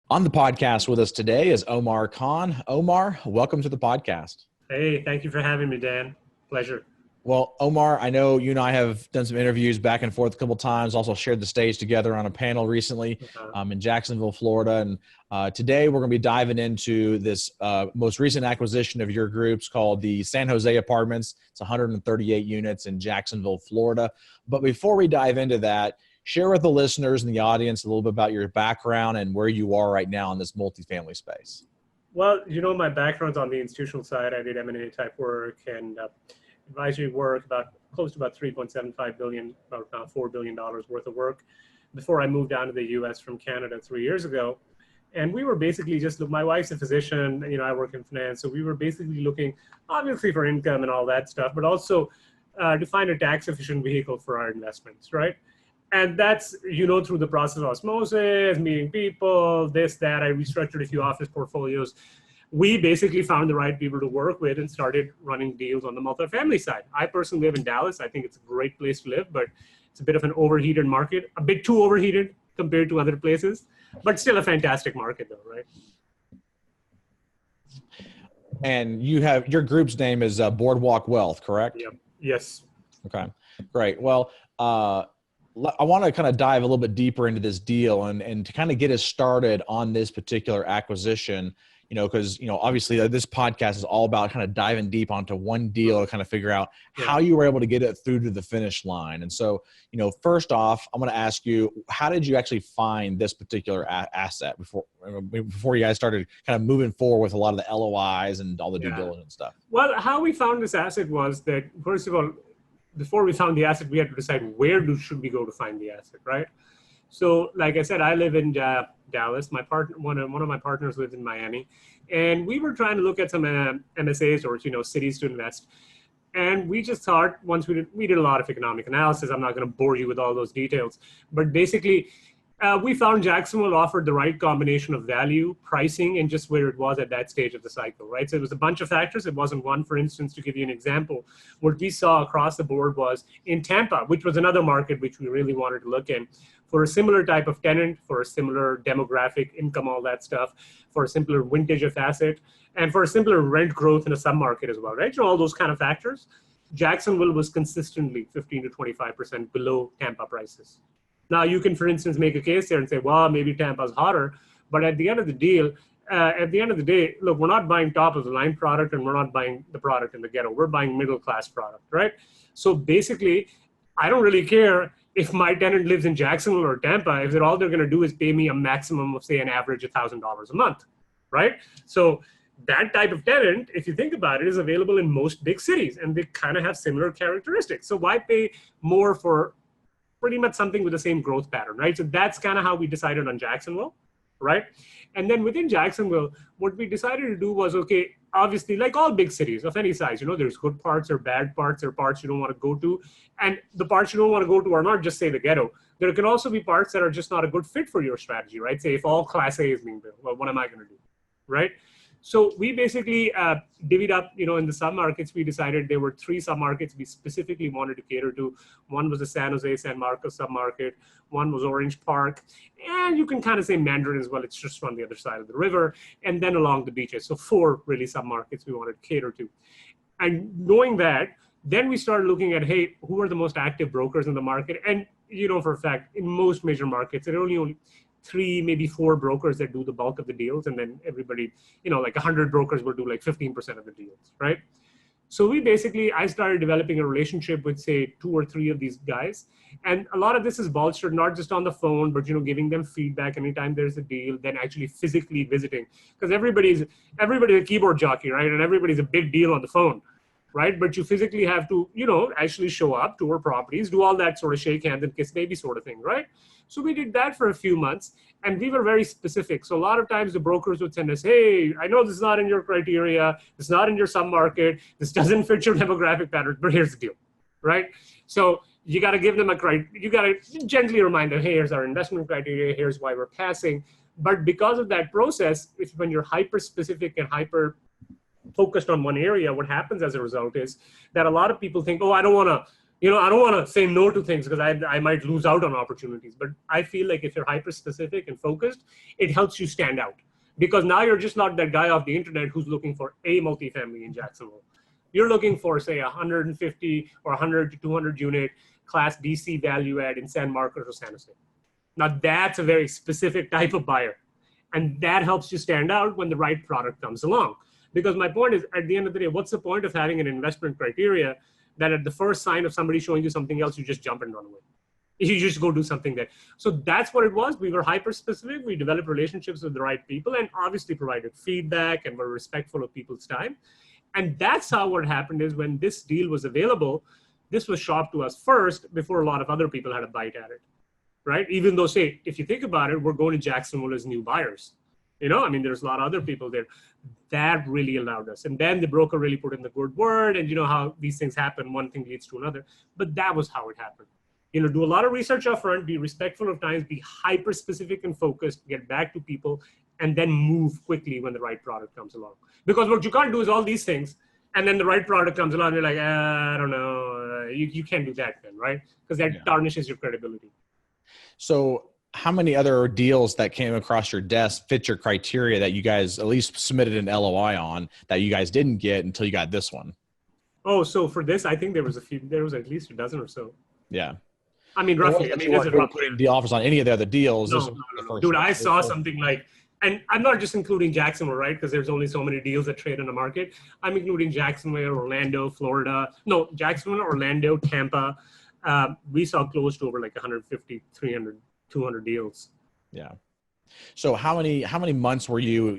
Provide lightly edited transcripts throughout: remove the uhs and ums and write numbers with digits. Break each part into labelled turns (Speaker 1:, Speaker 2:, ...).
Speaker 1: On the podcast with us today is Omar Khan. Omar, welcome to the podcast.
Speaker 2: Hey, thank you for having me, Dan. Pleasure.
Speaker 1: Well, Omar, I know you and I have done some interviews back and forth a couple of times, also shared the stage together on a panel recently in Jacksonville, Florida. And today we're going to be diving into this most recent acquisition of your groups called the San Jose Apartments. It's 138 units in Jacksonville, Florida. But before we dive into that, share with the listeners and the audience a little bit about your background and where you are right now in this multifamily space.
Speaker 2: Well, my background's on the institutional side. I did M&A type work and advisory work, close to about 3.75 billion, about $4 billion worth of work before I moved down to the US from Canada 3 years ago. And we were basically my wife's a physician, I work in finance. So we were basically looking obviously for income and all that stuff, but also to find a tax efficient vehicle for our investments, right? And that's, through the process of osmosis, meeting people, this, that. I restructured a few office portfolios. We basically found the right people to work with and started running deals on the multifamily side. I personally live in Dallas. I think it's a great place to live, but it's a bit of an overheated market, a bit too overheated compared to other places, but still a fantastic market though, right?
Speaker 1: And your group's name is Boardwalk Wealth, correct?
Speaker 2: Yep. Yes.
Speaker 1: Okay, great. Well, I want to kind of dive a little bit deeper into this deal and to kind of get us started on this particular acquisition, because, obviously this podcast is all about kind of diving deep onto one deal to kind of figure out how you were able to get it through to the finish line. And so, first off, I'm going to ask you, how did you actually find this particular asset before you guys started kind of moving forward with a lot of the LOIs and all the due diligence stuff?
Speaker 2: Well, how we found this asset was that, first of all, before we found the asset, we had to decide should we go to find the asset, right? So, like I said, I live in Dallas. One of my partners lives in Miami, and we were trying to look at some MSAs or cities to invest. And we just thought once we did a lot of economic analysis. I'm not going to bore you with all those details, but basically, we found Jacksonville offered the right combination of value, pricing, and just where it was at that stage of the cycle, right? So it was a bunch of factors. It wasn't one. For instance, to give you an example, what we saw across the board was in Tampa, which was another market which we really wanted to look in, for a similar type of tenant, for a similar demographic, income, all that stuff, for a simpler vintage of asset, and for a simpler rent growth in a submarket as well, right? So all those kind of factors. Jacksonville was consistently 15 to 25% below Tampa prices. Now, you can, for instance, make a case there and say, well, maybe Tampa's hotter. But at the end of the day, look, we're not buying top of the line product and we're not buying the product in the ghetto. We're buying middle class product, right? So basically, I don't really care if my tenant lives in Jacksonville or Tampa, if all they're going to do is pay me a maximum of, say, an average of $1,000 a month, right? So that type of tenant, if you think about it, is available in most big cities and they kind of have similar characteristics. So why pay more for pretty much something with the same growth pattern, right? So that's kind of how we decided on Jacksonville, right? And then within Jacksonville, what we decided to do was, okay, obviously, like all big cities of any size, there's good parts or bad parts or parts you don't want to go to. And the parts you don't want to go to are not just, say, the ghetto. There can also be parts that are just not a good fit for your strategy, right? Say if all Class A is being built, well, what am I going to do, right? So we basically divvied up, in the submarkets. We decided there were 3 submarkets we specifically wanted to cater to. One was the San Jose, San Marcos submarket. One was Orange Park. And you can kind of say Mandarin as well. It's just on the other side of the river. And then along the beaches. So 4 really submarkets we wanted to cater to. And knowing that, then we started looking at, hey, who are the most active brokers in the market? And, for a fact, in most major markets, there are only 3, maybe 4 brokers that do the bulk of the deals. And then everybody, like 100 brokers will do like 15% of the deals, right? So I started developing a relationship with, say, 2 or 3 of these guys. And a lot of this is bolstered, not just on the phone, but, giving them feedback anytime there's a deal, then actually physically visiting. Because everybody's a keyboard jockey, right? And everybody's a big deal on the phone, right? But you physically have to, actually show up, tour properties, do all that sort of shake hands and kiss baby sort of thing, right? So we did that for a few months and we were very specific. So a lot of times the brokers would send us, hey, I know this is not in your criteria. It's not in your submarket. This doesn't fit your demographic pattern, but here's the deal, right? So you got to give them you got to gently remind them, hey, here's our investment criteria. Here's why we're passing. But because of that process, when you're hyper specific and hyper focused on one area, what happens as a result is that a lot of people think, oh, I don't want to I don't want to say no to things because I might lose out on opportunities. But I feel like if you're hyper specific and focused, it helps you stand out, because now you're just not that guy off the internet who's looking for a multifamily in Jacksonville. You're looking for, say, 150 or 100 to 200 unit class DC value add in San Marcos or San Jose. Now that's a very specific type of buyer. And that helps you stand out when the right product comes along. Because my point is, at the end of the day, what's the point of having an investment criteria that at the first sign of somebody showing you something else, you just jump and run away? You just go do something there. So that's what it was. We were hyper specific. We developed relationships with the right people and obviously provided feedback and were respectful of people's time. And that's how what happened is when this deal was available, this was shopped to us first before a lot of other people had a bite at it, right? Even though, say, if you think about it, we're going to Jacksonville as new buyers. There's a lot of other people there. That really allowed us. And then the broker really put in the good word, and you know how these things happen, one thing leads to another. But that was how it happened. Do a lot of research up front, be respectful of times, be hyper specific and focused, get back to people, and then move quickly when the right product comes along. Because what you can't do is all these things, and then the right product comes along, and you're like, I don't know. You can't do that then, right? Because that tarnishes your credibility.
Speaker 1: So how many other deals that came across your desk fit your criteria that you guys at least submitted an LOI on that you guys didn't get until you got this one?
Speaker 2: Oh, so for this, I think there was at least a dozen or so.
Speaker 1: Yeah.
Speaker 2: I mean, roughly.
Speaker 1: You weren't putting the offers on any of the other deals.
Speaker 2: No. Dude, I saw something like, and I'm not just including Jacksonville, right? Because there's only so many deals that trade in the market. I'm including Jacksonville, Orlando, Florida. No, Jacksonville, Orlando, Tampa. We saw close to over like 150, 300, 200 deals.
Speaker 1: Yeah. So how many months were you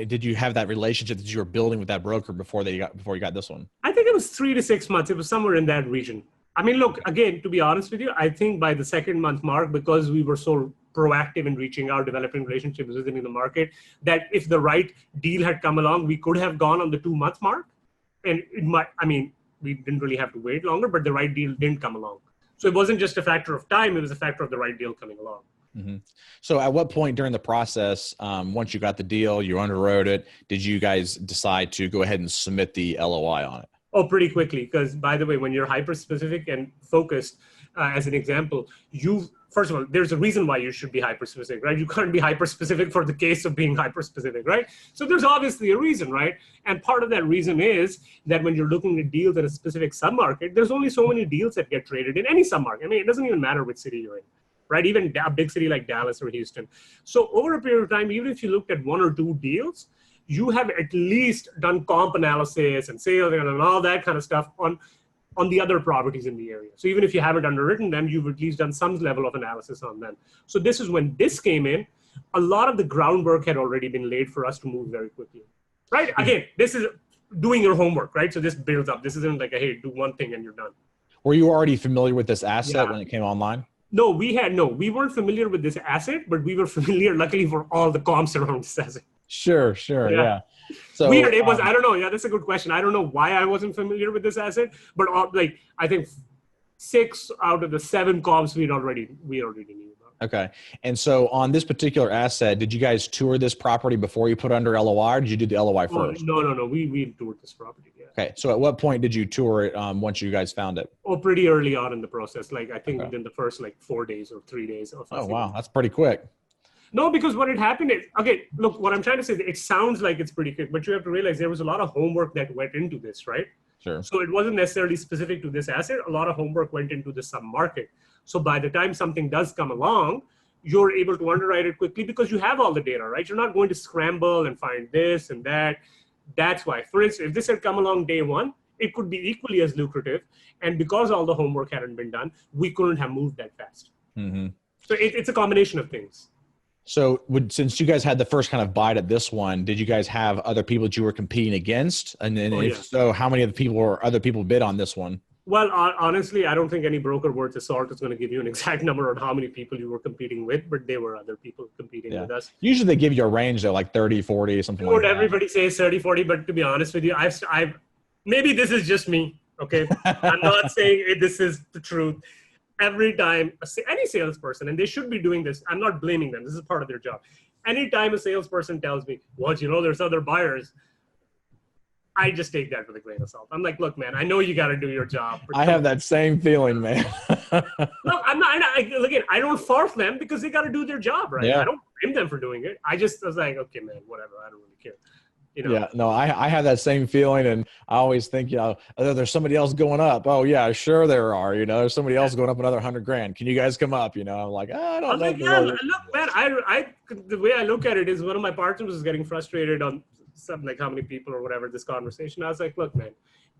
Speaker 1: did you have that relationship that you were building with that broker before you got this one?
Speaker 2: I think it was 3 to 6 months. It was somewhere in that region. I mean, look, again, to be honest with you, I think by the second month mark, because we were so proactive in reaching out, developing relationships within the market, that if the right deal had come along, we could have gone on the 2 month mark. And we didn't really have to wait longer, but the right deal didn't come along. So it wasn't just a factor of time, it was a factor of the right deal coming along.
Speaker 1: Mm-hmm. So at what point during the process, once you got the deal, you underwrote it, did you guys decide to go ahead and submit the LOI on it?
Speaker 2: Oh, pretty quickly. Because by the way, when you're hyper specific and focused, as an example, first of all, there's a reason why you should be hyper specific, right? You can't be hyper specific for the case of being hyper specific, right? So there's obviously a reason, right? And part of that reason is that when you're looking at deals in a specific submarket, there's only so many deals that get traded in any submarket. I mean, it doesn't even matter which city you're in, right? Even a big city like Dallas or Houston. So over a period of time, even if you looked at 1 or 2 deals, you have at least done comp analysis and sales and all that kind of stuff on the other properties in the area. So even if you haven't underwritten them, you've at least done some level of analysis on them. So this is when this came in, a lot of the groundwork had already been laid for us to move very quickly, right? Again, this is doing your homework, right? So this builds up. This isn't like, hey, do one thing and you're done.
Speaker 1: Were you already familiar with this asset when it came online?
Speaker 2: No, we weren't familiar with this asset, but we were familiar, luckily, for all the comps around this asset.
Speaker 1: Sure. Yeah. So
Speaker 2: weird. It was, I don't know. Yeah, that's a good question. I don't know why I wasn't familiar with this asset, but I think 6 out of the 7 comps we already knew about.
Speaker 1: Okay. And so on this particular asset, did you guys tour this property before you put under LOI, or did you do the LOI first?
Speaker 2: No. We toured this property. Yeah.
Speaker 1: Okay. So at what point did you tour it once you guys found it?
Speaker 2: Oh, pretty early on in the process. Like I think within the first 4 days or 3 days.
Speaker 1: Oh, wow. That's pretty quick.
Speaker 2: No, because what had happened is, okay, look, what I'm trying to say is it sounds like it's pretty quick, but you have to realize there was a lot of homework that went into this, right?
Speaker 1: Sure.
Speaker 2: So it wasn't necessarily specific to this asset. A lot of homework went into the sub-market. So by the time something does come along, you're able to underwrite it quickly because you have all the data, right? You're not going to scramble and find this and that. That's why. For instance, if this had come along day one, it could be equally as lucrative. And because all the homework hadn't been done, we couldn't have moved that fast.
Speaker 1: Mm-hmm.
Speaker 2: So it's a combination of things.
Speaker 1: So since you guys had the first kind of bite at this one, did you guys have other people that you were competing against? And then so, how many other people bid on this one?
Speaker 2: Well, honestly, I don't think any broker worth the salt is going to give you an exact number on how many people you were competing with, but there were other people competing with us.
Speaker 1: Usually they give you a range though, like 30, 40, something like that.
Speaker 2: Everybody says 30, 40, but to be honest with you, I've maybe this is just me, okay? I'm not saying this is the truth. Every time any salesperson, and they should be doing this, I'm not blaming them. This is part of their job. Anytime a salesperson tells me, well, there's other buyers, I just take that with a grain of salt. I'm like, look, man, I know you got to do your job.
Speaker 1: I have that same feeling, man.
Speaker 2: Look, I'm not, again, I don't fault them because they got to do their job, right?
Speaker 1: Yeah.
Speaker 2: I don't blame them for doing it. I was like, okay, man, whatever. I don't really care. You know?
Speaker 1: Yeah, no, I have that same feeling, and I always think, there's somebody else going up. Oh yeah, sure there are. There's somebody else going up another $100,000. Can you guys come up? I'm like, I don't know.
Speaker 2: Like, yeah, look, man, the way I look at it is one of my partners was getting frustrated on something like how many people or whatever this conversation. I was like, look, man,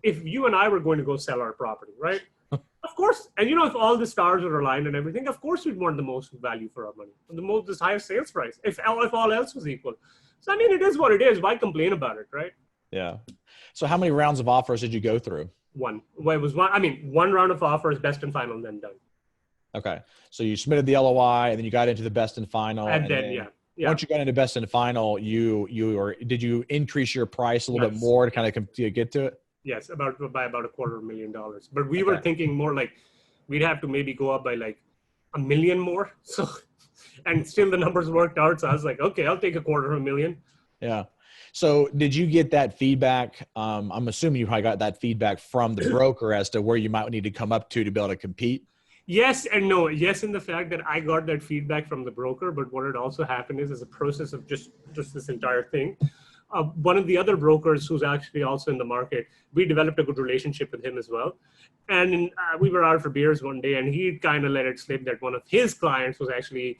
Speaker 2: if you and I were going to go sell our property, right? Of course, and if all the stars are aligned and everything, of course we'd want the most value for our money, the highest sales price, if all else was equal. So, I mean, it is what it is. Why complain about it, right?
Speaker 1: Yeah. So how many rounds of offers did you go through?
Speaker 2: One. Well, it was one. I mean, one round of offers, best and final, and then done.
Speaker 1: Okay. So you submitted the LOI, and then you got into the best and final.
Speaker 2: And then, yeah.
Speaker 1: Once you got into best and final, did you increase your price a little bit more to kind of get to it?
Speaker 2: Yes, by about $250,000. But we were thinking more like we'd have to maybe go up by like $1 million more. So, and still the numbers worked out. So I was like, okay, I'll take $250,000.
Speaker 1: Yeah. So did you get that feedback? I'm assuming you probably got that feedback from the broker as to where you might need to come up to be able to compete.
Speaker 2: Yes and no. Yes, in the fact that I got that feedback from the broker, but what had also happened is as a process of just this entire thing, one of the other brokers who's actually also in the market, we developed a good relationship with him as well. And we were out for beers one day, and he kind of let it slip that one of his clients was actually,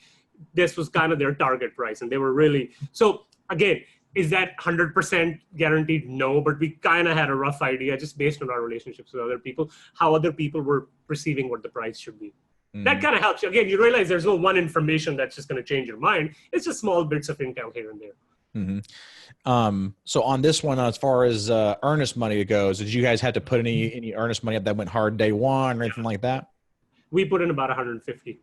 Speaker 2: this was kind of their target price. And they were really, so again, is that 100% guaranteed? No, but we kind of had a rough idea just based on our relationships with other people, how other people were perceiving what the price should be. Mm-hmm. That kind of helps you. Again, you realize there's no one information that's just going to change your mind. It's just small bits of intel here and there.
Speaker 1: Mm-hmm. So on this one, as far as earnest money goes, did you guys have to put any earnest money up that went hard day one or anything like that?
Speaker 2: We put in about 150.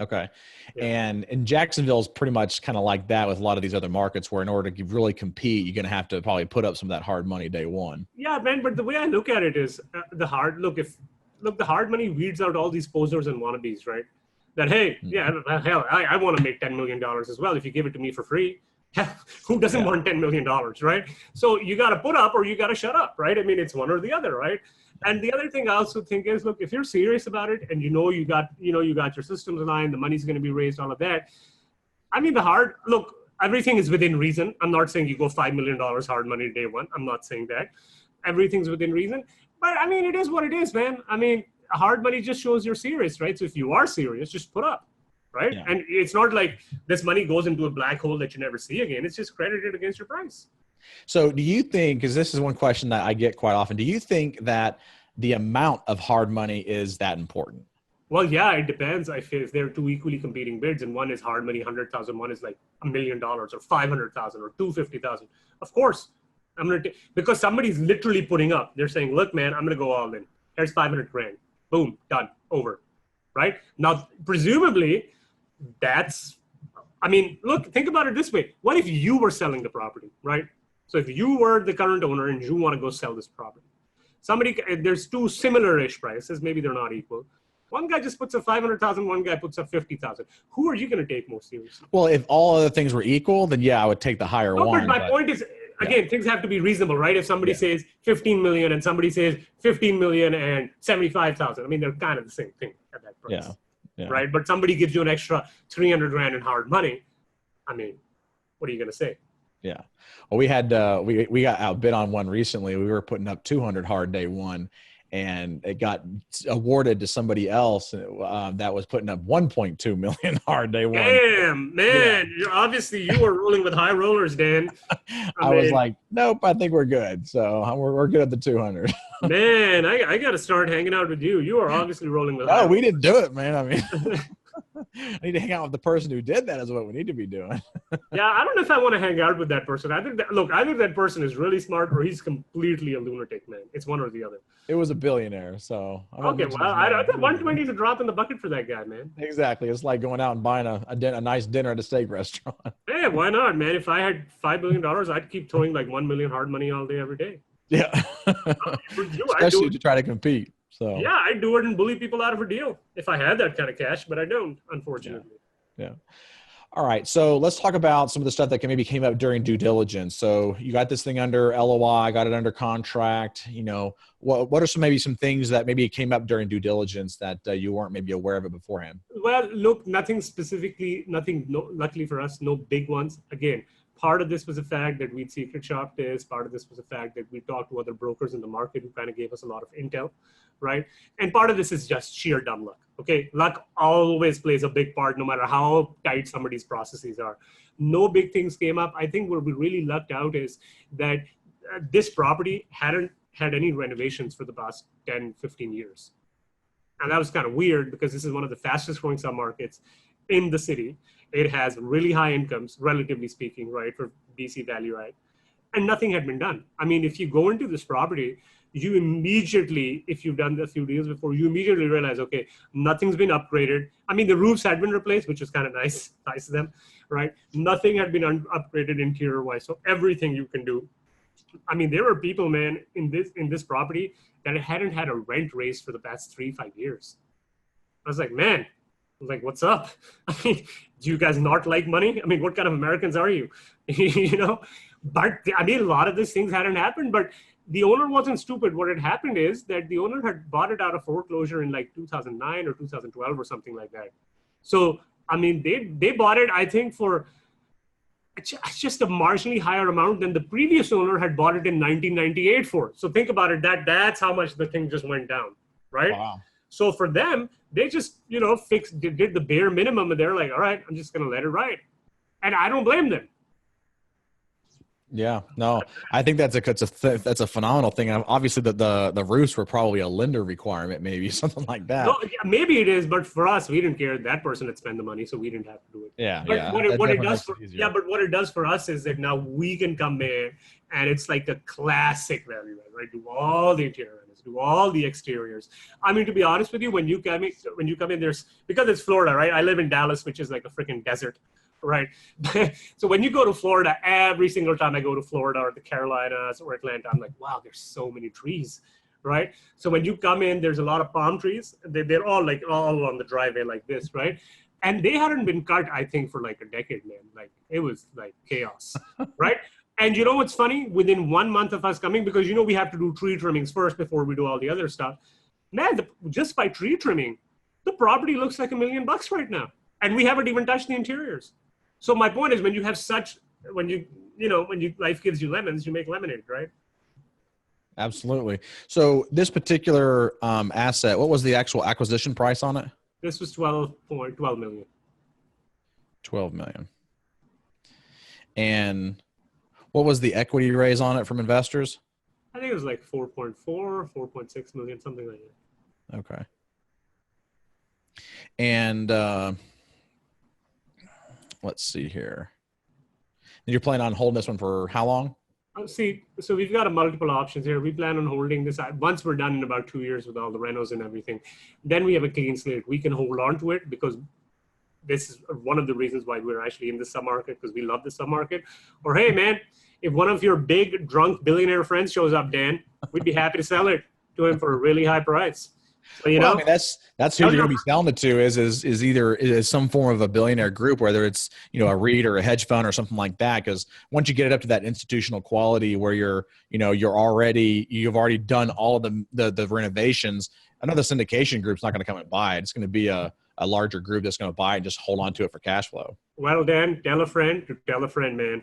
Speaker 1: Okay. Yeah. And in Jacksonville is pretty much kind of like that with a lot of these other markets where in order to really compete, you're going to have to probably put up some of that hard money day one.
Speaker 2: Yeah, man. But the way I look at it is the hard money weeds out all these posers and wannabes, right? That, hey, yeah, hell, I want to make $10 million as well. If you give it to me for free, who doesn't want $10 million, right? So you got to put up or you got to shut up, right? I mean, it's one or the other, right? And the other thing I also think is, look, if you're serious about it and you got your systems aligned, the money's going to be raised, all of that. I mean, everything is within reason. I'm not saying you go $5 million hard money day one. I'm not saying that. Everything's within reason. But I mean, it is what it is, man. I mean, hard money just shows you're serious, right? So if you are serious, just put up, right? Yeah. And it's not like this money goes into a black hole that you never see again. It's just credited against your price.
Speaker 1: So do you think, because this is one question that I get quite often, do you think that the amount of hard money is that important?
Speaker 2: Well, yeah, it depends. If they're two equally competing bids and one is hard money, 100,000, one is like $1 million or 500,000 or 250,000. Of course, I'm going to, because somebody's literally putting up, they're saying, look, man, I'm going to go all in. Here's 500 grand. Boom, done, over. Right? Now, presumably look, think about it this way. What if you were selling the property, right? So if you were the current owner and you want to go sell this property, there's two similar-ish prices. Maybe they're not equal. One guy just puts up 500,000. One guy puts up 50,000. Who are you going to take more seriously?
Speaker 1: Well, if all other things were equal, then yeah, I would take the higher one.
Speaker 2: But my point is, again, things have to be reasonable, right? If somebody says 15 million and somebody says 15 million and 75,000, I mean, they're kind of the same thing at that price, right? But somebody gives you an extra 300 grand in hard money. I mean, what are you going to say?
Speaker 1: Yeah. Well, we had, we got outbid on one recently. We were putting up 200 hard day one, and it got awarded to somebody else that was putting up 1.2 million hard day one.
Speaker 2: Damn, man. Yeah. You were rolling with high rollers, Dan.
Speaker 1: I was like, nope, I think we're good. So we're good at the 200.
Speaker 2: Man, I got to start hanging out with you. You are obviously rolling with high rollers.
Speaker 1: We didn't do it, man. I mean, I need to hang out with the person who did that is what we need to be doing.
Speaker 2: Yeah, I don't know if I want to hang out with that person. I think either that person is really smart or he's completely a lunatic, man. It's one or the other.
Speaker 1: It was a billionaire, so.
Speaker 2: Okay, well, I think 120 is a drop in the bucket for that guy, man.
Speaker 1: Exactly. It's like going out and buying a nice dinner at a steak restaurant.
Speaker 2: Hey, why not, man? If I had $5 billion, I'd keep throwing like 1 million hard money all day, every day.
Speaker 1: Yeah. Especially to try to compete. So
Speaker 2: yeah, I'd do it and bully people out of a deal if I had that kind of cash, but I don't, unfortunately.
Speaker 1: Yeah. All right. So let's talk about some of the stuff that maybe came up during due diligence. So you got this thing under LOI, got it under contract. What are maybe some things that maybe came up during due diligence that you weren't maybe aware of it beforehand?
Speaker 2: Well, look, nothing specifically, nothing, no, luckily for us, no big ones. Again, part of this was the fact that we'd secret shopped this. Part of this was the fact that we talked to other brokers in the market who kind of gave us a lot of intel, right? And part of this is just sheer dumb luck. Okay, luck always plays a big part, no matter how tight somebody's processes are. No big things came up. I think where we really lucked out is that this property hadn't had any renovations for the past 10, 15 years. And that was kind of weird because this is one of the fastest growing submarkets in the city. It has really high incomes, relatively speaking, right, for BC value add. And nothing had been done. I mean, if you go into this property, you immediately, if you've done a few deals before, you immediately realize, okay, nothing's been upgraded. I mean, the roofs had been replaced, which was kind of nice of them, right? Nothing had been upgraded interior-wise. So everything you can do. I mean, there were people, man, in this property that hadn't had a rent raise for the past 3-5 years. I was like, man, what's up? I mean, do you guys not like money? I mean, what kind of Americans are you? But I mean, a lot of these things hadn't happened, but the owner wasn't stupid. What had happened is that the owner had bought it out of foreclosure in like 2009 or 2012 or something like that. So, I mean, they bought it, I think, for just a marginally higher amount than the previous owner had bought it in 1998 for. So think about it, that's how much the thing just went down, right?
Speaker 1: Wow.
Speaker 2: So for them, they just, did the bare minimum, and they're like, all right, I'm just going to let it ride. And I don't blame them.
Speaker 1: Yeah, no, I think that's a phenomenal thing. And obviously the roofs were probably a lender requirement, maybe something like that.
Speaker 2: No, yeah, maybe it is, but for us, we didn't care. That person had spent the money, so we didn't have to do it.
Speaker 1: Yeah,
Speaker 2: but
Speaker 1: yeah.
Speaker 2: what it does for us is that now we can come in, and it's like the classic value add, right? Do all the interior, do all the exteriors. I mean, to be honest with you, when you come in, there's, because it's Florida, right? I live in Dallas, which is like a freaking desert. Right. So when you go to Florida, every single time I go to Florida or the Carolinas or Atlanta, I'm like, wow, there's so many trees. Right. So when you come in, there's a lot of palm trees. They're all on the driveway like this. Right. And they hadn't been cut, I think, for like a decade, man. Like, it was like chaos. Right. And you know what's funny? Within 1 month of us coming, because, we have to do tree trimmings first before we do all the other stuff. Man, just by tree trimming, the property looks like $1 million right now. And we haven't even touched the interiors. So my point is, when you have when life gives you lemons, you make lemonade, right?
Speaker 1: Absolutely. So this particular asset, what was the actual acquisition price on it?
Speaker 2: This was 12 million.
Speaker 1: 12 million. And what was the equity raise on it from investors?
Speaker 2: I think it was like 4.6 million, something like that.
Speaker 1: Okay. And let's see here. You're planning on holding this one for how long?
Speaker 2: So we've got multiple options here. We plan on holding this once we're done in about 2 years with all the renos and everything. Then we have a clean slate. We can hold on to it because this is one of the reasons why we're actually in the submarket, because we love the submarket. Or, hey, man, if one of your big drunk billionaire friends shows up, Dan, we'd be happy to sell it to him for a really high price. So,
Speaker 1: I mean, that's who you're going to be selling it to is either some form of a billionaire group, whether it's, a REIT or a hedge fund or something like that. Because once you get it up to that institutional quality where you've already done all of the renovations, another syndication group's not going to come and buy it. It's going to be a larger group that's going to buy it and just hold on to it for cash flow.
Speaker 2: Well, Dan, tell a friend, man.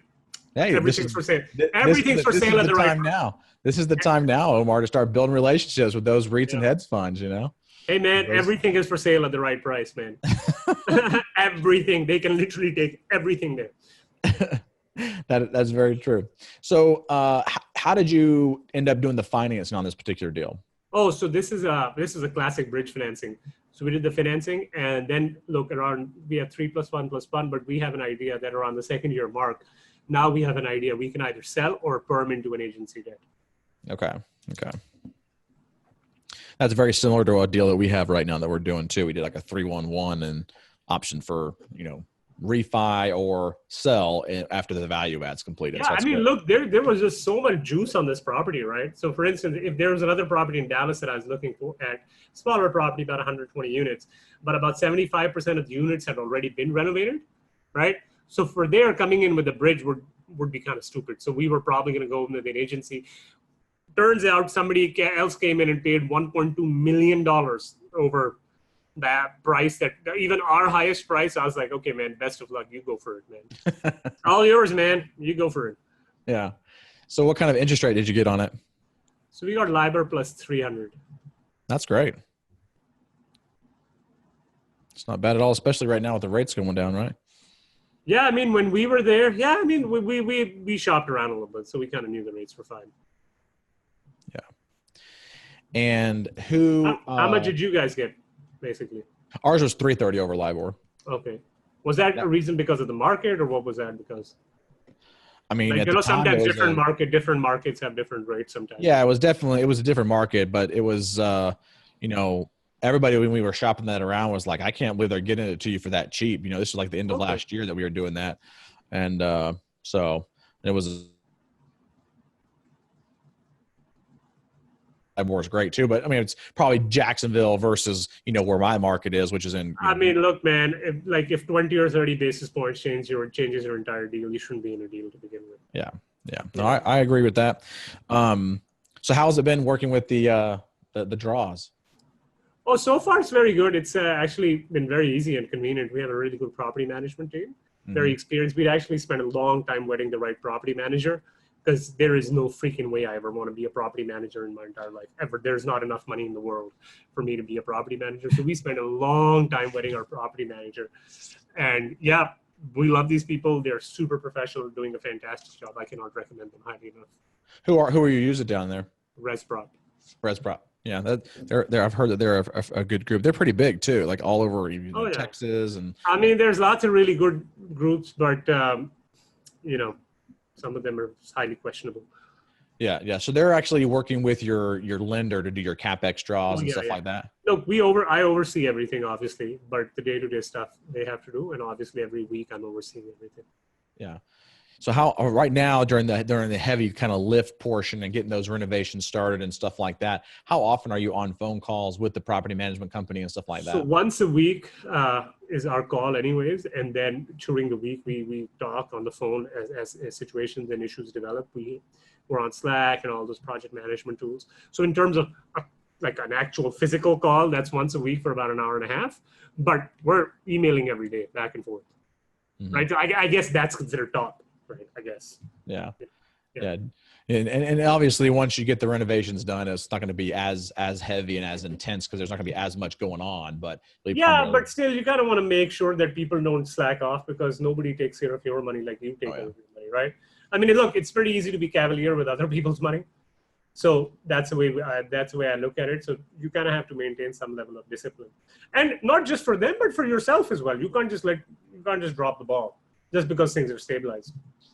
Speaker 1: Hey,
Speaker 2: everything's for sale. Everything's for sale at the right time
Speaker 1: now. This is the time now, Omar, to start building relationships with those REITs and hedge funds,
Speaker 2: Hey, man, everything is for sale at the right price, man. Everything. They can literally take everything there.
Speaker 1: That's very true. So how did you end up doing the financing on this particular deal?
Speaker 2: Oh, so this is a classic bridge financing. So we did the financing, and then we have 3+1+1, but we have an idea that around the second year mark, now we have an idea we can either sell or perm into an agency debt.
Speaker 1: Okay. That's very similar to a deal that we have right now that we're doing too. We did like a 3-1-1 and option for, refi or sell after the value add's completed.
Speaker 2: Yeah,
Speaker 1: so
Speaker 2: look, there was just so much juice on this property, right? So for instance, if there was another property in Dallas that I was looking for at, smaller property, about 120 units, but about 75% of the units had already been renovated. right? So for there, coming in with a bridge would be kind of stupid. So we were probably going to go with an agency. Turns out somebody else came in and paid $1.2 million over that price, that even our highest price. I was like, okay, man, best of luck. You go for it, man. All yours, man. You go for it.
Speaker 1: Yeah. So what kind of interest rate did you get on it?
Speaker 2: So we got LIBOR plus 300.
Speaker 1: That's great. It's not bad at all, especially right now with the rates going down, right?
Speaker 2: Yeah, I mean, when we were there, yeah, I mean, we shopped around a little bit, so we kind of knew the rates were fine.
Speaker 1: Yeah. And who?
Speaker 2: How much did you guys get, basically?
Speaker 1: Ours was 330 over LIBOR.
Speaker 2: Okay. Was that a reason because of the market, or what was that because?
Speaker 1: I mean,
Speaker 2: like, sometimes different markets have different rates sometimes.
Speaker 1: Yeah, it was a different market, but it was, everybody when we were shopping that around was like, I can't believe they're getting it to you for that cheap. This was like the end of last year that we were doing that. And so it was, LIBOR is great too, but I mean, it's probably Jacksonville versus, where my market is, which is in.
Speaker 2: I mean, look, man, if 20 or 30 basis points changes your entire deal, you shouldn't be in a deal to begin with.
Speaker 1: Yeah. No, I agree with that. So how's it been working with the draws?
Speaker 2: Oh, so far it's very good. It's actually been very easy and convenient. We have a really good property management team, very experienced. We'd actually spent a long time vetting the right property manager, because there is no freaking way I ever want to be a property manager in my entire life, ever. There's not enough money in the world for me to be a property manager. So we spent a long time vetting our property manager. And yeah, we love these people. They're super professional, doing a fantastic job. I cannot recommend them highly enough.
Speaker 1: Who are you using down there?
Speaker 2: ResProp.
Speaker 1: Yeah, they're I've heard that they're a good group. They're pretty big too, like all over Texas. And
Speaker 2: I mean, there's lots of really good groups, but some of them are highly questionable.
Speaker 1: Yeah. So they're actually working with your lender to do your CapEx draws and stuff like that.
Speaker 2: Look, I oversee everything, obviously, but the day-to-day stuff they have to do, and obviously every week I'm overseeing everything.
Speaker 1: Yeah. So how right now during the heavy kind of lift portion and getting those renovations started and stuff like that, how often are you on phone calls with the property management company and stuff like that?
Speaker 2: So once a week is our call anyways. And then during the week, we talk on the phone as situations and issues develop. We're on Slack and all those project management tools. So in terms of like an actual physical call, that's once a week for about an hour and a half, but we're emailing every day back and forth, right? So I guess that's considered top. Right, I guess.
Speaker 1: Yeah. And obviously once you get the renovations done, it's not going to be as heavy and as intense because there's not going to be as much going on, but
Speaker 2: but still you kind of want to make sure that people don't slack off, because nobody takes care of your money like you take care of your money, right? I mean, look, it's pretty easy to be cavalier with other people's money. So that's the way I look at it. So you kind of have to maintain some level of discipline, and not just for them, but for yourself as well. You can't just drop the ball just because things are stabilized.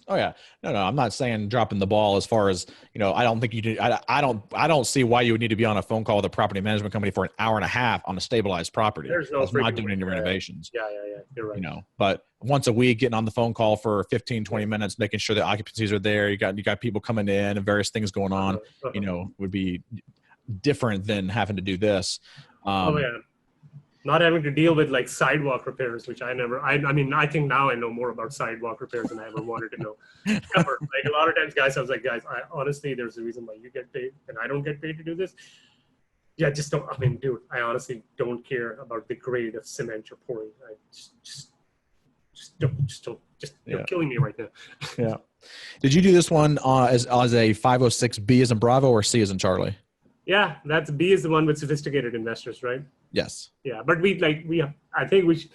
Speaker 1: Oh yeah, no, I'm not saying dropping the ball as far as, I don't think you do. I don't see why you would need to be on a phone call with a property management company for an hour and a half on a stabilized property.
Speaker 2: There's no
Speaker 1: not doing any renovations.
Speaker 2: Yeah. You're right.
Speaker 1: But once a week, getting on the phone call for 15, 20 minutes, making sure the occupancies are there. You got people coming in and various things going on, would be different than having to do this.
Speaker 2: Not having to deal with like sidewalk repairs, which I think now I know more about sidewalk repairs than I ever wanted to know. Ever. Like a lot of times, guys, I was like, I honestly, there's a reason why you get paid and I don't get paid to do this. Yeah, just don't. I mean, dude, I honestly don't care about the grade of cement you're pouring. I just don't. You're killing me right now.
Speaker 1: Yeah. Did you do this one as a 506 B as in Bravo or C as in Charlie?
Speaker 2: Yeah, that's B is the one with sophisticated investors, right?
Speaker 1: Yes.
Speaker 2: Yeah, but I think we should,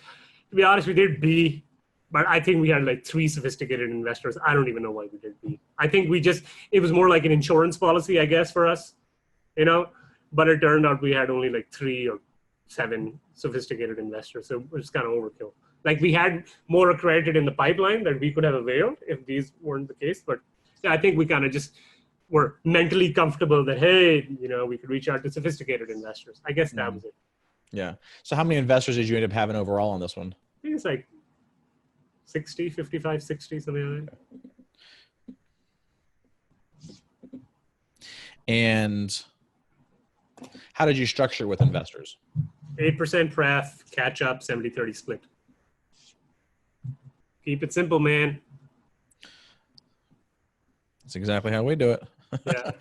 Speaker 2: to be honest, we did B, but I think we had like 3 sophisticated investors. I don't even know why we did B. I think it was more like an insurance policy, I guess, for us, but it turned out we had only like 3 or 7 sophisticated investors. So it was kind of overkill. Like we had more accredited in the pipeline that we could have availed if these weren't the case. But yeah, I think we kind of just were mentally comfortable that, hey, we could reach out to sophisticated investors. I guess that was it.
Speaker 1: Yeah. So how many investors did you end up having overall on this one?
Speaker 2: I think it's like 60, 55, 60, something like that.
Speaker 1: And how did you structure with investors?
Speaker 2: 8% pref, catch up, 70-30 split. Keep it simple, man.
Speaker 1: That's exactly how we do it.
Speaker 2: Yeah.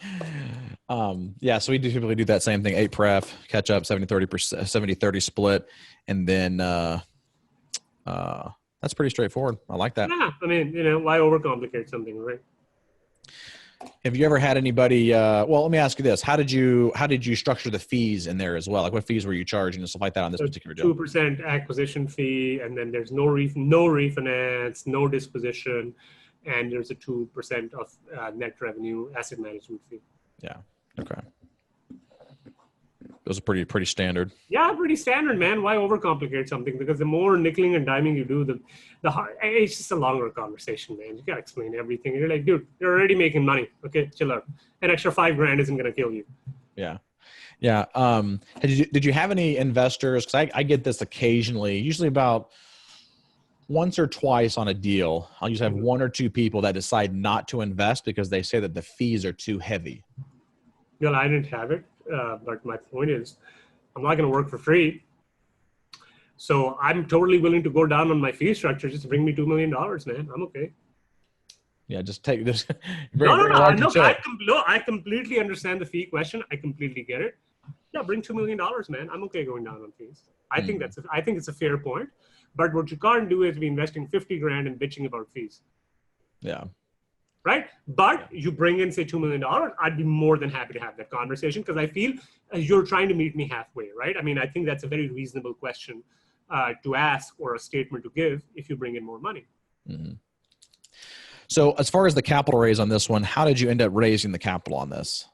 Speaker 1: Yeah. So we do typically do that same thing, 8 pref, catch up 70-30%, 70-30 split. And then, that's pretty straightforward. I like that.
Speaker 2: Yeah. I mean, why overcomplicate something, right?
Speaker 1: Have you ever had anybody, well, let me ask you this. How did you structure the fees in there as well? Like what fees were you charging and stuff like that on this particular deal?
Speaker 2: 2% acquisition fee, and then there's no refinance, no disposition, and there's a 2% of net revenue asset management fee.
Speaker 1: Yeah. Okay. Those are pretty standard.
Speaker 2: Yeah, pretty standard, man. Why overcomplicate something? Because the more nickeling and diming you do, it's just a longer conversation, man. You gotta explain everything. You're like, dude, you're already making money. Okay, chill out. An extra $5,000 isn't gonna kill you.
Speaker 1: Yeah. Yeah. Did you have any investors? Because I get this occasionally, usually about once or twice on a deal. I'll usually have one or two people that decide not to invest because they say that the fees are too heavy.
Speaker 2: Well, I didn't have it. But my point is, I'm not going to work for free. So I'm totally willing to go down on my fee structure just to bring me $2 million, man. I'm okay.
Speaker 1: Yeah, just take this.
Speaker 2: I completely understand the fee question. I completely get it. Yeah, bring $2 million, man. I'm okay going down on fees. I think it's a fair point. But what you can't do is be investing $50,000 and bitching about fees.
Speaker 1: Yeah.
Speaker 2: Right? But you bring in, say, $2 million, I'd be more than happy to have that conversation because I feel you're trying to meet me halfway, right? I mean, I think that's a very reasonable question to ask or a statement to give if you bring in more money.
Speaker 1: Mm-hmm. So as far as the capital raise on this one, how did you end up raising the capital on this?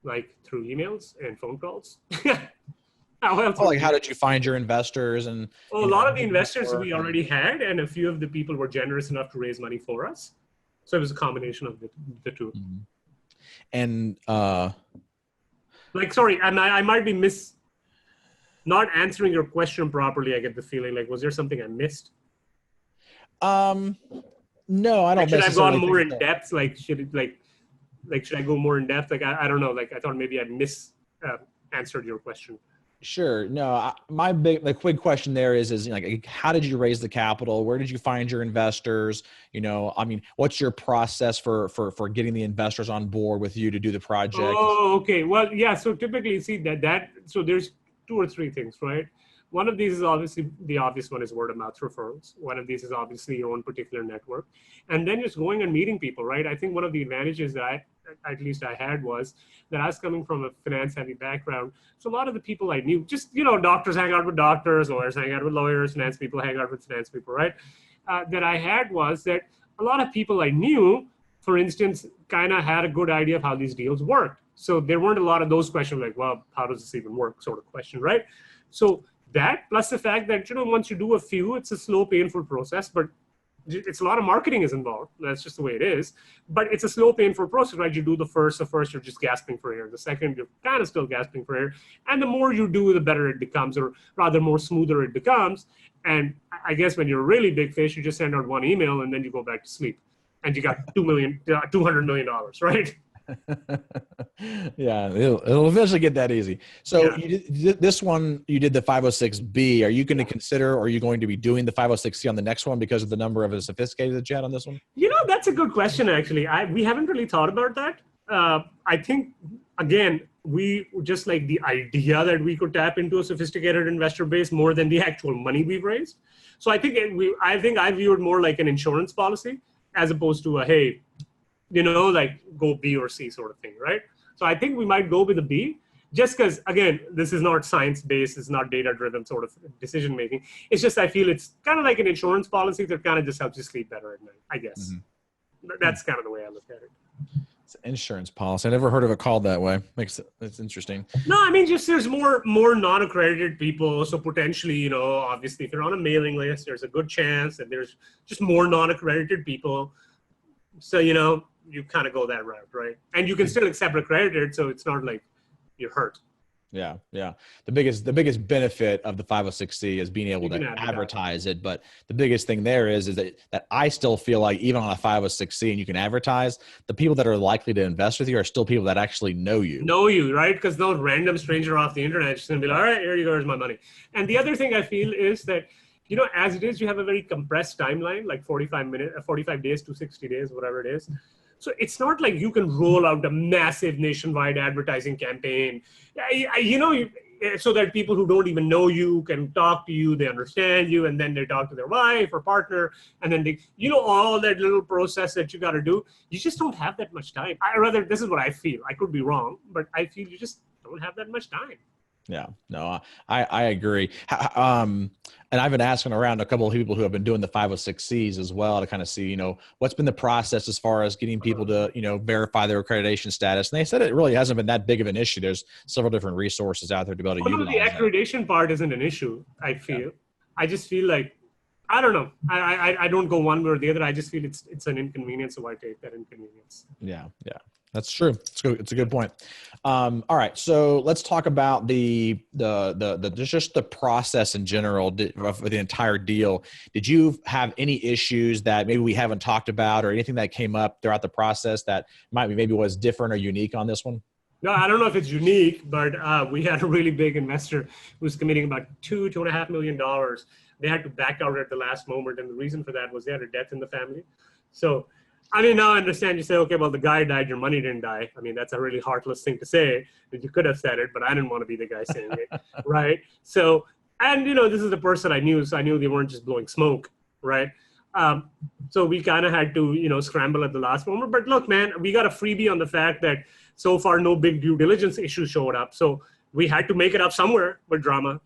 Speaker 2: Like through emails and phone calls?
Speaker 1: How did you find your investors? And
Speaker 2: a lot of the investors we already had, and a few of the people were generous enough to raise money for us. So it was a combination of the two.
Speaker 1: Mm-hmm. And
Speaker 2: sorry, and I might be not answering your question properly. I get the feeling like, was there something I missed?
Speaker 1: No, I don't.
Speaker 2: Should I have gone more in depth? Should I go more in depth? I don't know. I thought maybe I answered your question.
Speaker 1: Sure. No, my quick question there is how did you raise the capital? Where did you find your investors? What's your process for getting the investors on board with you to do the project?
Speaker 2: Oh, okay. Well, yeah. So typically, see so there's 2 or 3 things, right? One of these is obviously the obvious one is word of mouth referrals. One of these is obviously your own particular network, and then just going and meeting people, right? I think one of the advantages that I had was that I was coming from a finance heavy background. So a lot of the people I knew, just, doctors hang out with doctors, lawyers hang out with lawyers, finance people hang out with finance people, right? That I had was that a lot of people I knew, for instance, kind of had a good idea of how these deals worked. So there weren't a lot of those questions like, well, how does this even work sort of question, right? So that plus the fact that, once you do a few, it's a slow, painful process, but it's a lot of marketing is involved. That's just the way it is. But it's a slow, painful process, right? You do the first, you're just gasping for air. The second, you're kind of still gasping for air. And the more you do, the better it becomes, or rather more smoother it becomes. And I guess when you're a really big fish, you just send out one email and then you go back to sleep. And you got $200 million, right?
Speaker 1: Yeah, it'll eventually get that easy. So yeah. This one, you did the 506B. Are you going to consider, or are you going to be doing the 506C on the next one because of the number of the sophisticated that you had on this one?
Speaker 2: That's a good question, actually. We haven't really thought about that. I think, again, we just like the idea that we could tap into a sophisticated investor base more than the actual money we've raised. So I think I view it more like an insurance policy as opposed to a, hey, go B or C sort of thing, right? So I think we might go with a B just because, again, this is not science-based, it's not data-driven sort of decision-making. It's just I feel it's kind of like an insurance policy that kind of just helps you sleep better at night, I guess. Mm-hmm. That's kind of the way I look at it.
Speaker 1: It's an insurance policy. I never heard of it called that way. It's interesting.
Speaker 2: No, I mean, just there's more non-accredited people. So potentially, obviously, if you're on a mailing list, there's a good chance that there's just more non-accredited people. So, you kind of go that route, right? And you can still accept accredited, so it's not like you're hurt.
Speaker 1: Yeah, yeah. The biggest benefit of the 506C is being able to advertise it. But the biggest thing there is that I still feel like even on a 506C and you can advertise, the people that are likely to invest with you are still people that actually know you.
Speaker 2: Know you, right? Because no random stranger off the internet is going to be like, all right, here you go, here's my money. And the other thing I feel is that as it is, you have a very compressed timeline, like 45 days to 60 days, whatever it is. So it's not like you can roll out a massive nationwide advertising campaign, so that people who don't even know you can talk to you, they understand you, and then they talk to their wife or partner, and then they, all that little process that you got to do. You just don't have that much time. This is what I feel. I could be wrong, but I feel you just don't have that much time.
Speaker 1: Yeah, no, I agree. And I've been asking around a couple of people who have been doing the 506Cs as well to kind of see, what's been the process as far as getting people to, verify their accreditation status. And they said it really hasn't been that big of an issue. There's several different resources out there to be able to utilize
Speaker 2: the accreditation part isn't an issue, I feel. Yeah. I just feel like, I don't know. I don't go one way or the other. I just feel it's an inconvenience, so I take that inconvenience.
Speaker 1: Yeah. That's true. It's a good point. All right, so let's talk about just the process in general for the entire deal. Did you have any issues that maybe we haven't talked about, or anything that came up throughout the process that maybe was different or unique on this one?
Speaker 2: No, I don't know if it's unique, but we had a really big investor who was committing about $2.5 million. They had to back out at the last moment, and the reason for that was they had a death in the family. So, now I understand you say, okay, well, the guy died, your money didn't die. That's a really heartless thing to say. You could have said it, but I didn't want to be the guy saying it, right? So, and this is the person I knew, so I knew they weren't just blowing smoke, right? So we kind of had to, scramble at the last moment. But look, man, we got a freebie on the fact that so far no big due diligence issues showed up. So we had to make it up somewhere with drama,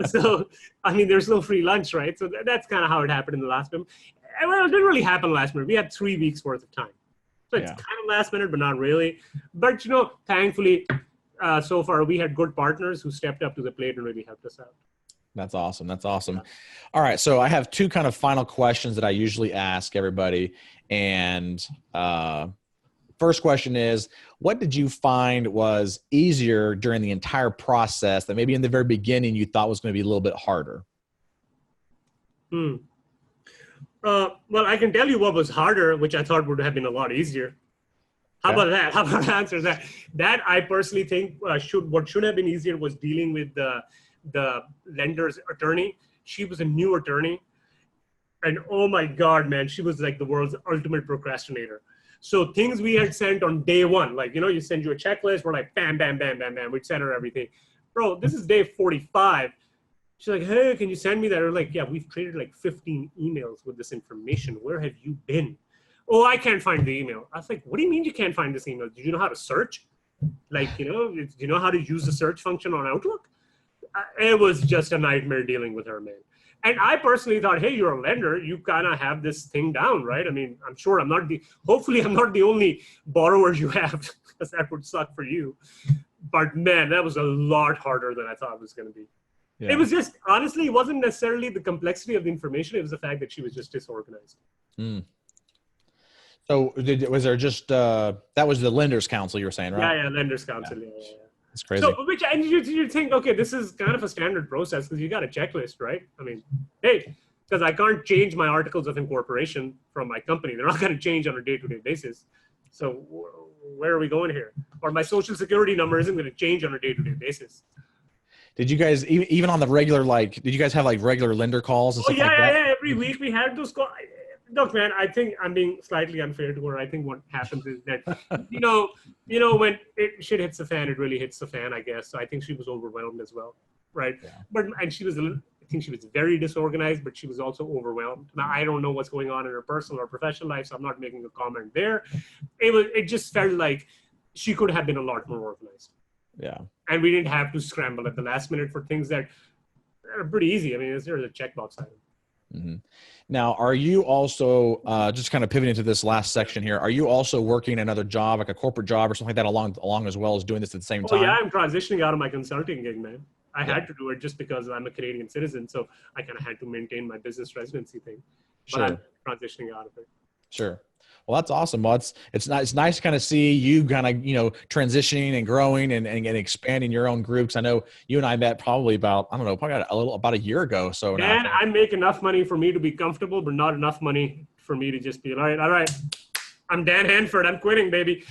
Speaker 2: So, there's no free lunch, right? So that's kind of how it happened in the last minute. Well, it didn't really happen last minute. We had 3 weeks worth of time. So it's kind of last minute, but not really. But, thankfully, so far we had good partners who stepped up to the plate and really helped us out.
Speaker 1: That's awesome. Yeah. All right. So I have 2 kind of final questions that I usually ask everybody. And first question is, what did you find was easier during the entire process that maybe in the very beginning you thought was going to be a little bit harder?
Speaker 2: Well, I can tell you what was harder, which I thought would have been a lot easier. How about that? How about answers that? That I personally think what should have been easier was dealing with the lender's attorney. She was a new attorney, and oh my God, man, she was like the world's ultimate procrastinator. So things we had sent on day one, like you send you a checklist, we're like bam, bam, bam, bam, bam, we'd send her everything. Bro, this is day 45. She's like, hey, can you send me that? We're like, yeah, we've traded like 15 emails with this information. Where have you been? Oh, I can't find the email. I was like, what do you mean you can't find this email? Do you know how to search? Like, do you know how to use the search function on Outlook? It was just a nightmare dealing with her, man. And I personally thought, hey, you're a lender. You kind of have this thing down, right? I'm sure hopefully I'm not the only borrower you have, because that would suck for you. But man, that was a lot harder than I thought it was going to be. Yeah. It was just, honestly, it wasn't necessarily the complexity of the information. It was the fact that she was just disorganized.
Speaker 1: So was there just, that was the lender's council you were saying, right?
Speaker 2: Yeah, lender's council. Yeah.
Speaker 1: It's crazy.
Speaker 2: So, and you think, okay, this is kind of a standard process because you got a checklist, right? Hey, because I can't change my articles of incorporation from my company. They're not going to change on a day-to-day basis. So where are we going here? Or my social security number isn't going to change on a day-to-day basis.
Speaker 1: Did you guys, even on the regular, did you guys have regular lender calls and stuff like that?
Speaker 2: Yeah. Every week we had those calls. Look, man, I think I'm being slightly unfair to her. I think what happens is that, when shit hits the fan, it really hits the fan, I guess. So I think she was overwhelmed as well, right? Yeah. And she was, I think she was very disorganized, but she was also overwhelmed. Now, I don't know what's going on in her personal or professional life, so I'm not making a comment there. It just felt like she could have been a lot more organized.
Speaker 1: Yeah.
Speaker 2: And we didn't have to scramble at the last minute for things that are pretty easy. There's a checkbox item.
Speaker 1: Mm-hmm. Now, are you also, just kind of pivoting to this last section here, are you also working another job, like a corporate job or something like that along as well as doing this at the same time?
Speaker 2: Yeah, I'm transitioning out of my consulting gig, man. I had to do it just because I'm a Canadian citizen, so I kind of had to maintain my business residency thing. But I'm transitioning out of it.
Speaker 1: Sure. Well, that's awesome. Well, it's nice to kind of see you kind of, transitioning and growing and expanding your own groups. I know you and I met probably about a year ago. So
Speaker 2: and I make enough money for me to be comfortable, but not enough money for me to just be all right. I'm Dan Handford. I'm quitting, baby.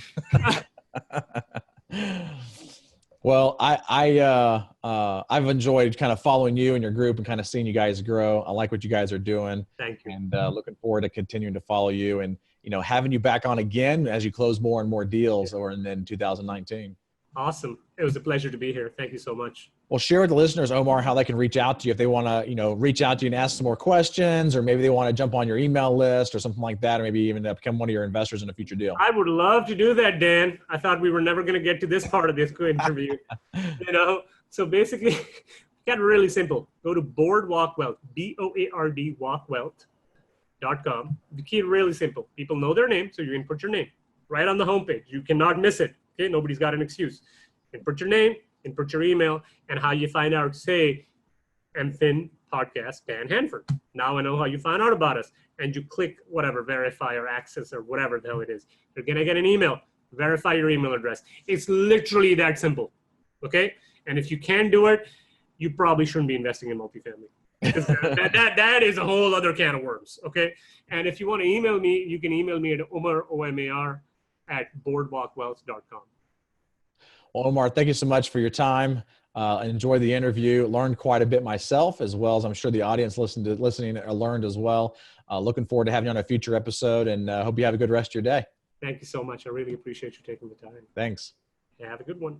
Speaker 1: Well, I've enjoyed kind of following you and your group and kind of seeing you guys grow. I like what you guys are doing,
Speaker 2: Thank you.
Speaker 1: and looking forward to continuing to follow you and having you back on again as you close more and more deals, or in 2019.
Speaker 2: Awesome. It was a pleasure to be here. Thank you so much.
Speaker 1: Well, share with the listeners, Omar, how they can reach out to you if they want to, reach out to you and ask some more questions, or maybe they want to jump on your email list or something like that, or maybe even become one of your investors in a future deal.
Speaker 2: I would love to do that, Dan. I thought we were never going to get to this part of this interview. So basically, got really simple. Go to Boardwalk Wealth, BOARD walkwealth.com. The key really simple. People know their name, so you can put your name right on the homepage. You cannot miss it. Okay, nobody's got an excuse. You can put your name and put your email and how you find out, say, MFin podcast, Dan Handford. Now I know how you find out about us. And you click whatever, verify or access or whatever the hell it is. You're going to get an email. Verify your email address. It's literally that simple. Okay? And if you can do it, you probably shouldn't be investing in multifamily. that is a whole other can of worms. Okay? And if you want to email me, you can email me at Omar, OMAR, at boardwalkwealth.com.
Speaker 1: Well, Omar, thank you so much for your time. Enjoy the interview. Learned quite a bit myself, as well as I'm sure the audience listening learned as well. Looking forward to having you on a future episode, and hope you have a good rest of your day.
Speaker 2: Thank you so much. I really appreciate you taking the time.
Speaker 1: Thanks.
Speaker 2: Yeah, have a good one.